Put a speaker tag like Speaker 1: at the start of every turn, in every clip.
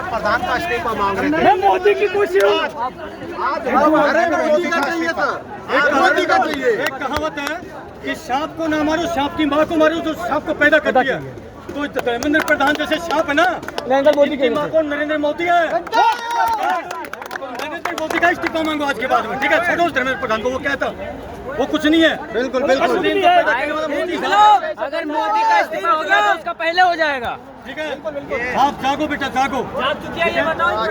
Speaker 1: प्रधान का इस्तीफा मांग रहे थे।
Speaker 2: मैं मोदी की खुशी हूँ।
Speaker 1: नरेंद्र मोदी का चाहिए था, मोदी का चाहिए।
Speaker 3: एक कहावत है कि सांप को ना मारो, सांप की माँ को मारो तो सांप को पैदा कर दिया। तो धर्मेंद्र प्रधान जैसे सांप है ना,
Speaker 2: नरेंद्र मोदी
Speaker 3: की माँ को नरेंद्र मोदी है। नरेंद्र मोदी का इस्तीफा मांगो आज के बाद में, ठीक है? छोड़ो धर्मेंद्र प्रधान को, वो क्या था, वो कुछ नहीं है।
Speaker 1: बिल्कुल बिल्कुल।
Speaker 4: अगर मोदी का इस्तीफा हो गया तो उसका पहले हो जाएगा।
Speaker 3: ठीक है, आप जागो बेटा, जागो।
Speaker 4: ये बताओ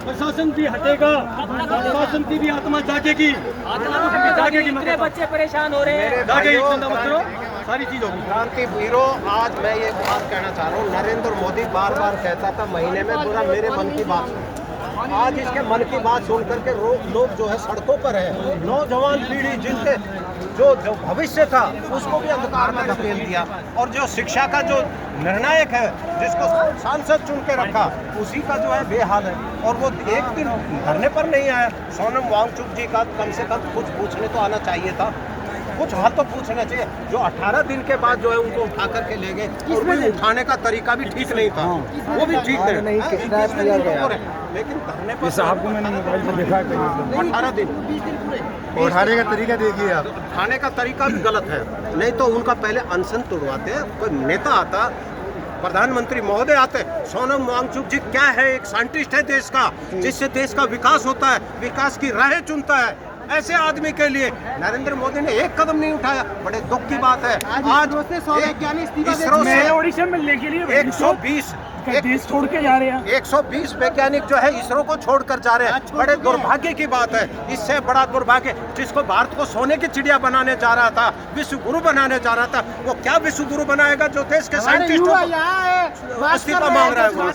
Speaker 3: प्रशासन भी हटेगा, प्रशासन की भी आत्मा जागेगी, जागेगी।
Speaker 4: कितने बच्चे परेशान हो रहे हैं।
Speaker 3: जागेगी, चिंता मत करो, सारी चीज होगी।
Speaker 1: क्रांति वीरों, आज मैं ये बात कहना चाह रहा हूँ, नरेंद्र मोदी बार बार कहता था महीने में पूरा मेरे मन की बात सुनो। आज इसके मन की बात सुन करके लोग जो है सड़कों पर है। नौजवान पीढ़ी जिनके जो भविष्य था उसको भी अंधकार में धकेल दिया, और जो शिक्षा का जो निर्णायक है जिसको सांसद चुन के रखा उसी का जो है बेहाल है। और वो एक दिन धरने पर नहीं आया। सोनम वांगचुक जी का कम से कम कुछ पूछने तो आना चाहिए था, कुछ हाल तो पूछना चाहिए। जो 18 दिन के बाद जो है उनको उठा करके ले गए, और भी उठाने का तरीका भी ठीक नहीं था, वो भी ठीक नहीं। लेकिन धरने पर
Speaker 2: आपको मैंने मोबाइल में देखा
Speaker 1: 18 दिन
Speaker 2: उठाने का तरीका देखिए आप।
Speaker 1: उठाने का तरीका भी गलत है। नहीं तो उनका पहले अनशन तोड़वाते, कोई नेता आता, प्रधानमंत्री महोदय आते। सोनम वांगचुक जी क्या है, एक साइंटिस्ट है देश का, जिससे देश का विकास होता है, विकास की राहें चुनता है। ऐसे आदमी के लिए नरेंद्र मोदी ने एक कदम नहीं उठाया, बड़े दुख की बात है। आज इसरो से
Speaker 2: ओडिशा में लेके लिए
Speaker 1: 120
Speaker 2: देश छोड़ के जा रहे हैं।
Speaker 1: 120 वैज्ञानिक जो है इसरो को छोड़कर जा रहे हैं। बड़े दुर्भाग्य की बात है। इससे बड़ा दुर्भाग्य, जिसको भारत को सोने की चिड़िया बनाने जा रहा था, विश्व गुरु बनाने जा रहा था, वो क्या विश्व गुरु बनाएगा जो देश के साइंटिस्टों को इस्तीफा मांग रहा है? वो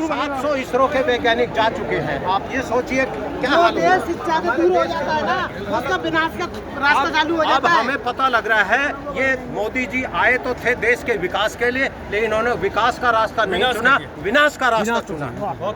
Speaker 1: 700 इसरो के वैज्ञानिक जा चुके हैं। आप ये सोचिए क्या हाल है।
Speaker 5: शिक्षा से दूर हो जाता है ना, उसका विनाश का रास्ता चालू हो
Speaker 1: अब
Speaker 5: जाता है।
Speaker 1: हमें पता लग रहा है ये मोदी जी आए तो थे देश के विकास के लिए, लेकिन इन्होंने विकास का रास्ता नहीं चुना, विनाश का रास्ता चुना।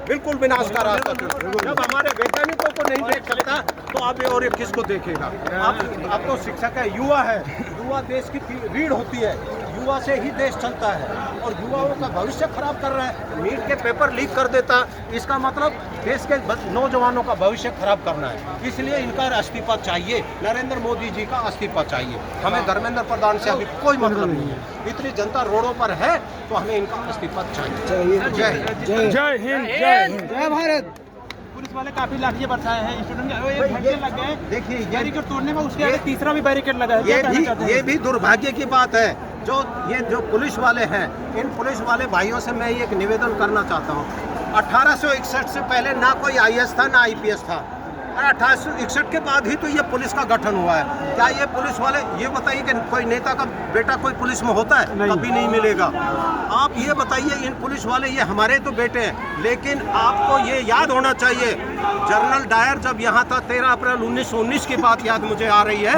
Speaker 1: बिल्कुल विनाश का रास्ता चुना। जब हमारे वैज्ञानिकों को नहीं देख सकता तो अब और ये किसको देखेगा? अब तो शिक्षक है, युवा है, युवा देश की रीढ़ होती है, युवा से ही देश चलता है, और युवाओं का भविष्य खराब कर रहा है। नीट के पेपर लीक कर देता, इसका मतलब देश के नौजवानों का भविष्य खराब करना है। इसलिए इनका इस्तीफा चाहिए, नरेंद्र मोदी जी का इस्तीफा चाहिए। हमें धर्मेंद्र प्रधान से अभी कोई मतलब नहीं है। इतनी जनता रोडों पर है तो हमें इनका इस्तीफा चाहिए। जय हिंद,
Speaker 2: जय हिंद, जय हिंद,
Speaker 5: जय भारत।
Speaker 3: पुलिस वाले काफी लाठियां बरसाए हैं, स्टूडेंट लग गए।
Speaker 1: देखिए
Speaker 3: बैरिकेड तोड़ने में उसके आगे तीसरा भी बैरिकेड लगा है।
Speaker 1: ये भी दुर्भाग्य की बात है। जो पुलिस वाले हैं, इन पुलिस वाले भाइयों से मैं एक निवेदन करना चाहता हूँ। 1861 से पहले ना कोई IAS था ना IPS था, और 1861 के बाद ही तो ये पुलिस का गठन हुआ है। क्या ये पुलिस वाले, ये बताइए कि कोई नेता का बेटा कोई पुलिस में होता है? कभी नहीं मिलेगा। आप ये बताइए, इन पुलिस वाले ये हमारे तो बेटे हैं, लेकिन आपको ये याद होना चाहिए, जनरल डायर जब यहाँ था 13 अप्रैल 1919 की बात याद मुझे आ रही है।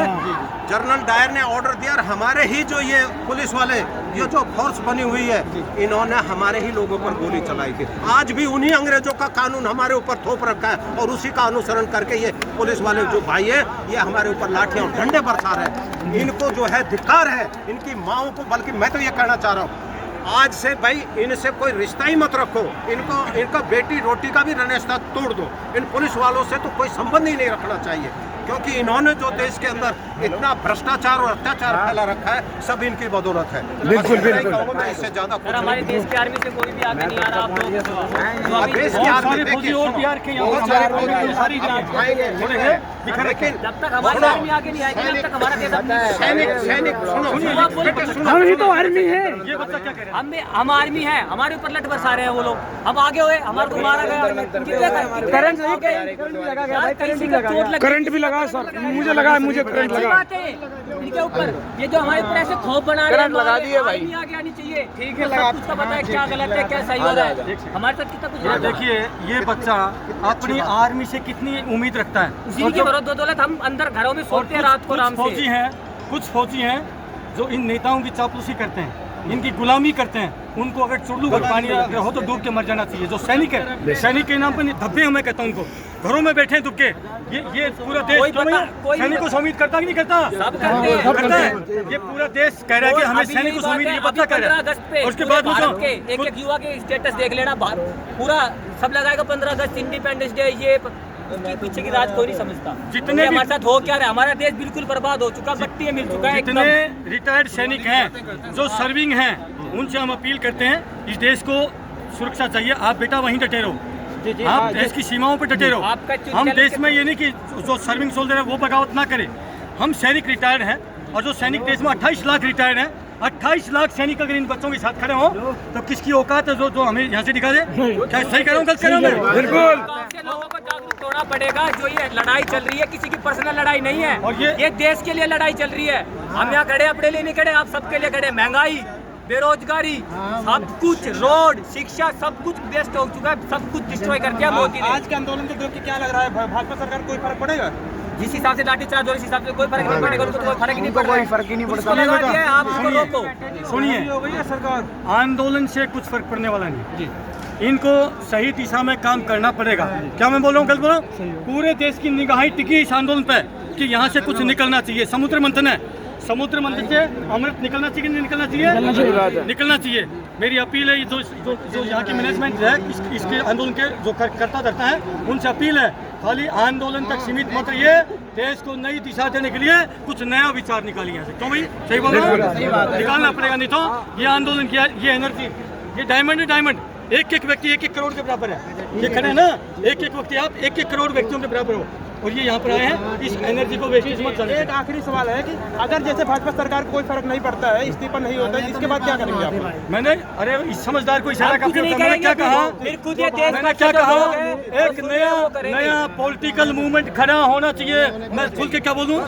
Speaker 1: जनरल डायर ने ऑर्डर दिया, और हमारे ही जो ये पुलिस वाले, ये जो फोर्स बनी हुई है, इन्होंने हमारे ही लोगों पर गोली चलाई थी। आज भी उन्हीं अंग्रेजों का कानून हमारे ऊपर थोप रखा है, और उसी का अनुसरण करके ये पुलिस वाले जो भाई है, ये हमारे ऊपर लाठियां और डंडे बरसा रहे हैं। इनको जो है धिक्कार है, इनकी माओं को। बल्कि मैं तो ये कहना चाह रहा हूँ, आज से भाई इनसे कोई रिश्ता ही मत रखो। इनका बेटी रोटी का भी रिश्ता तोड़ दो। इन पुलिस वालों से तो कोई संबंध ही नहीं रखना चाहिए, क्योंकि इन्होंने जो देश के अंदर इतना भ्रष्टाचार और अत्याचार फैला रखा है, सब इनकी बदौलत है।
Speaker 2: बिल्कुल, बिल्कुल।
Speaker 1: मैं इससे ज्यादा कुछ
Speaker 4: हमारे देश की आर्मी से कोई भी आगे नहीं आ रहा। आप लोग
Speaker 1: देश की आर्मी देखिए, बहुत सारे फौजी आएंगे, लेकिन
Speaker 4: जब तक हमारी आर्मी आगे नहीं आएगी तब तक हमारा देश
Speaker 1: सैनिक सुनो,
Speaker 2: हम ही तो आर्मी है।
Speaker 3: ये बच्चा क्या कह रहा है?
Speaker 4: हम आर्मी है, हमारे ऊपर लठ बरसा रहे हैं वो लोग। हम आगे हुए, हमारे को मारा गया।
Speaker 2: करंट भी लगा सर, मुझे लगा, मुझे करंट लगा।
Speaker 4: इनके ऊपर ये जो हमारे ऊपर ऐसे खौफ बना रहे हैं, लगा दिए भाई। आगे आनी चाहिए, ठीक है, लगा। कुछ तो पता है क्या गलत है क्या सही हो रहा है। हमारे साथ कितना कुछ है।
Speaker 3: देखिए, ये बच्चा अपनी आर्मी से कितनी उम्मीद रखता है।
Speaker 4: उसी की बदौलत हम अंदर घरों में सोते हैं रात को आराम से।
Speaker 3: कुछ फौजी हैं जो इन नेताओं की चापलूसी करते हैं, इनकी गुलामी करते हैं, उनको अगर चुल्लू भर पानी अगर हो तो डूब के मर जाना चाहिए। जो सैनिक है, सैनिक के नाम पर धब्बे मैं कहता हूँ उनको, घरों में बैठे हैं दुब के। ये पूरा देश सैनिक को सम्मिलित करता कि नहीं करता?
Speaker 4: सब करते हैं।
Speaker 3: करता है। ये पूरा देश कह रहा है कि हमें सैनिक को सम्मिलित, ये बदला कर रहा है। उसके बाद
Speaker 4: एक युवा के स्टेटस देख लेना, पूरा सब लगाएगा 15 अगस्त, इंडिपेंडेंस डे, ये उसके पीछे की राज कोई नहीं समझता।
Speaker 3: जितने
Speaker 4: हमारे साथ हो क्या रहा है, हमारा देश बिल्कुल बर्बाद हो चुका, मट्टी मिल चुका है।
Speaker 3: जितने रिटायर्ड सैनिक हैं जो सर्विंग हैं, उनसे हम अपील करते हैं, इस देश को सुरक्षा चाहिए। आप बेटा वहीं डटे रहो, आप देश की सीमाओं पर डटे रहो। हम देश में ये नहीं कि जो सर्विंग सोल्जर है वो बगावत ना करे। हम सैनिक रिटायर्ड हैं, और जो सैनिक देश में 28 लाख रिटायर्ड हैं, 28 लाख सैनिक अगर इन बच्चों के साथ खड़े हों तो किसकी औकात है जो हमें यहाँ से दिखा दे? क्या सही कह रहा हूँ, गलत कह रहा हूँ?
Speaker 2: बिल्कुल।
Speaker 4: लोगों को जागरूक होना पड़ेगा। जो ये लड़ाई चल रही है, किसी की पर्सनल लड़ाई नहीं है,
Speaker 3: और
Speaker 4: ये देश के लिए लड़ाई चल रही है। हम यहाँ खड़े अपने लिए नहीं खड़े, आप सबके लिए खड़े। महंगाई, बेरोजगारी, सब कुछ, रोड, शिक्षा, सब कुछ वेस्ट हो चुका है, सब कुछ डिस्ट्रॉय कर दिया मोदी ने।
Speaker 5: आज के आंदोलन को देख के क्या लग रहा है, भाजपा सरकार कोई फर्क पड़ेगा?
Speaker 4: जिस हिसाब से लाठीचार्ज हो, इस हिसाब से कोई फर्क नहीं पड़ेगा, उनको तो कोई फर्क ही नहीं पड़ रहा है। उसको लगा दिया है, आप उसको रोको।
Speaker 3: सुनिए,
Speaker 5: हो गई है सरकार।
Speaker 3: आंदोलन से कुछ फर्क पड़ने वाला नहीं। इनको सही दिशा में काम करना पड़ेगा। क्या मैं बोल रहा हूँ, गलत बोल रहा हूँ? पूरे देश की निगाहें टिकी इस आंदोलन पे कि यहाँ से कुछ निकलना चाहिए। समुद्र मंथन है, समुद्र मंथन से अमृत निकलना चाहिए कि नहीं निकलना चाहिए? निकलना चाहिए। मेरी अपील है, जो यहाँ की मैनेजमेंट है, इसके आंदोलन के जो करता धरता है, उनसे अपील है, खाली आंदोलन तक सीमित मत रहिए। देश को नई दिशा देने के लिए कुछ नया विचार निकालिए यहाँ से। क्यों भाई, सही बोल रहा हूँ? निकालना पड़ेगा, नहीं तो ये आंदोलन किया, ये एनर्जी, ये डायमंड है, डायमंड। एक एक व्यक्ति 1-1 करोड़ के बराबर है। ये खड़े हैं ना, एक एक व्यक्ति, आप 1-1 करोड़ व्यक्तियों के बराबर हो, और ये यहाँ पर आए हैं। इस एनर्जी को वेस्टेज मत करना।
Speaker 5: एक आखिरी सवाल है कि अगर जैसे भाजपा सरकार को कोई फर्क नहीं पड़ता है, इस्तीफा नहीं होता है, इसके बाद क्या करेंगे आप?
Speaker 3: मैंने, अरे इस समझदार को इशारा करके मैंने क्या कहा? मैंने क्या कहा? एक नया पॉलिटिकल मूवमेंट खड़ा होना चाहिए। मैं खुल के क्या बोलूं?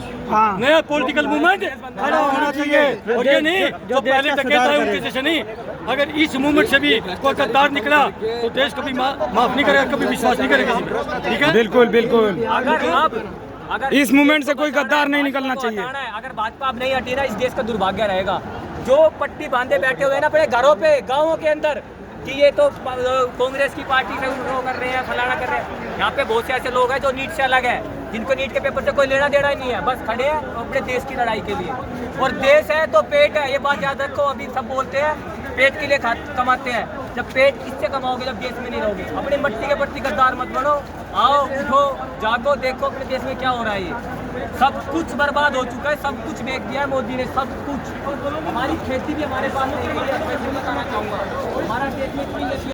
Speaker 3: नया पॉलिटिकल मूवमेंट खड़ा होना चाहिए, और ये नहीं जो पहले तक कहता है उनके जैसे नहीं। अगर इस मूवमेंट से भी कोई गद्दार निकला तो देश कभी माफ नहीं करेगा, कभी विश्वास नहीं करेगा। ठीक है,
Speaker 2: बिल्कुल बिल्कुल।
Speaker 4: अगर
Speaker 2: इस मूवमेंट से कोई गद्दार नहीं निकलना चाहिए।
Speaker 4: अगर भाजपा अब नहीं हटी ना, इस देश का दुर्भाग्य रहेगा। जो पट्टी बांधे बैठे हुए हैं ना अपने घरों पे, गाँवों के अंदर, कि ये तो कांग्रेस की पार्टी से वो कर रहे हैं, फलाना कर रहे हैं। यहाँ पे बहुत से ऐसे लोग हैं जो नीट से अलग है, जिनको नीट के पेपर से कोई लेना देना ही नहीं है, बस खड़े हैं अपने देश की लड़ाई के लिए। और देश है तो पेट है, ये बात याद रखो। अभी सब बोलते हैं पेट के लिए कमाते हैं, जब पेट किससे कमाओगे जब देश में नहीं रहोगे। अपनी मट्टी के प्रति गद्दार मत बनो। आओ, उठो, जागो, देखो अपने देश में क्या हो रहा है। ये सब कुछ बर्बाद हो चुका है, सब कुछ बेच दिया है मोदी ने, सब कुछ। हमारी खेती भी हमारे पास नहीं है, मैं बताना चाहूँगा। हमारा देश में